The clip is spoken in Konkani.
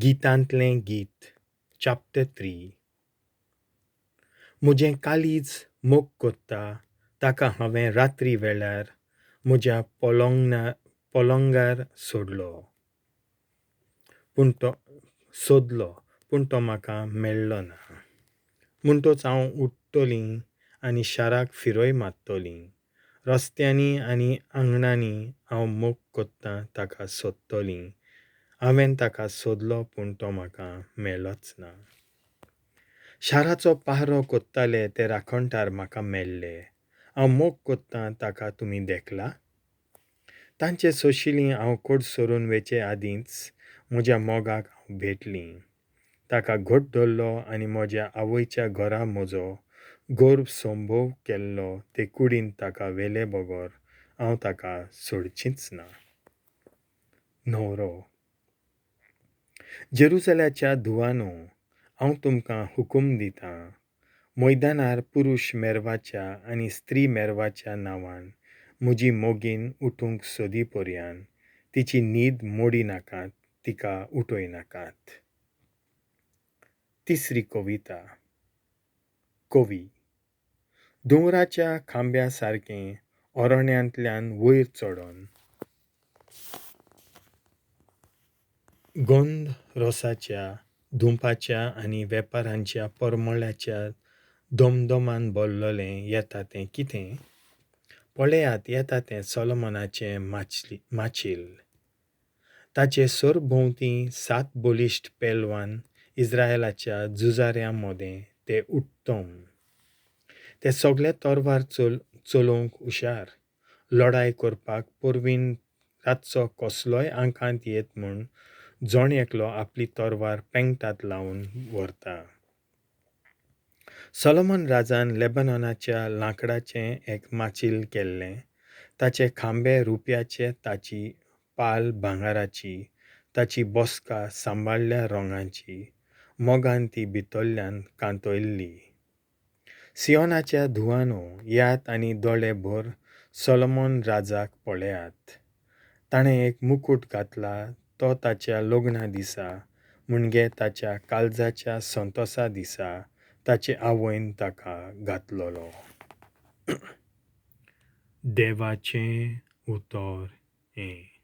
Gitantlem Git, Chapter 3. म्हजें कालीज मोग कोत्ता ताका हांवें ratri-vellar म्हज्या polongar sôdलो पूण तो म्हाका मेळ्ळो ना. म्हणटच हांव utth'tolim आनी xarak firoi martolim. रोस्त्यांनी आनी आंगणांनी हांव मोग कोत्तां ताका सोदतोलीं. हांवें ताका सोदलो पूण तो म्हाका मेळ्ळोच ना. शाराचो पहारो कोत्ताले ते राखणदार म्हाका मेळ्ळे. हांव मोग कोत्तां ताका तुमी देखला. तांचे सोशिलीं हांव कोड सोडून वेचे आदींच म्हज्या मोगाक हांव भेटलीं. ताका घोट धरलो आनी म्हज्या आवयच्या घरा म्हजो गोrbh-sombhôv केल्लो ते कुडीन ताका वेले बगोर हांव ताका सोडचींच ना. न्हवरो. जेरुसल्याच्या धुवानो, हांव तुमकां हुकूम दितां. मैदानार पुरुश मेरवाच्या आनी स्त्री मेरवाच्या नांवान म्हजी मोगीन उठूंक सोदी पर्यान तिची न्हीद मोडी नाकात, तिका उठोयनाकात. तिसरी कविता. कवी. दोंगराच्या खांब्या सारकें अरण्यांतल्यान वयर चडोन गोंद रोसाच्या धुंपाच्या आनी वेपारांच्या परमळ्याच्या दोमदोमान भरलोलें येता तें कितें? पळयात येता तें सोलोमोनाचें माचील. ताचे सरभोंवतीं 7 बलिश्ट पेलवान इस्रायेलाच्या झुजाऱ्यां मोदें ते उत्तम. ते सोगले तोरवार चलोवंक हुशार. लढाय करपाक परवीन रातचो कसलोय आंकांत येत म्हूण जोण एकलो आपली तोरवार पेंगटात लावन व्हरता. सोलोमन राजान लेबनोनाच्या लांकडाचें एक माचील केल्लें. ताचे खांबे रुप्याचे, ताची पाल भांगाराची, ताची बसका सांबाळल्या रंगांची, मोगान ती भितरल्यान कांतयल्ली. सियोनाच्या धुवानो, यात आनी दोळे भर सोलोमन राजाक पळयात. ताणें एक मुकूट घातला तो ताच्या लग्ना दिसा म्हणजे ताच्या काळजाच्या संतोसा दिसा ताचे आवयन ताका घातलोलो. देवाचें उतर हें.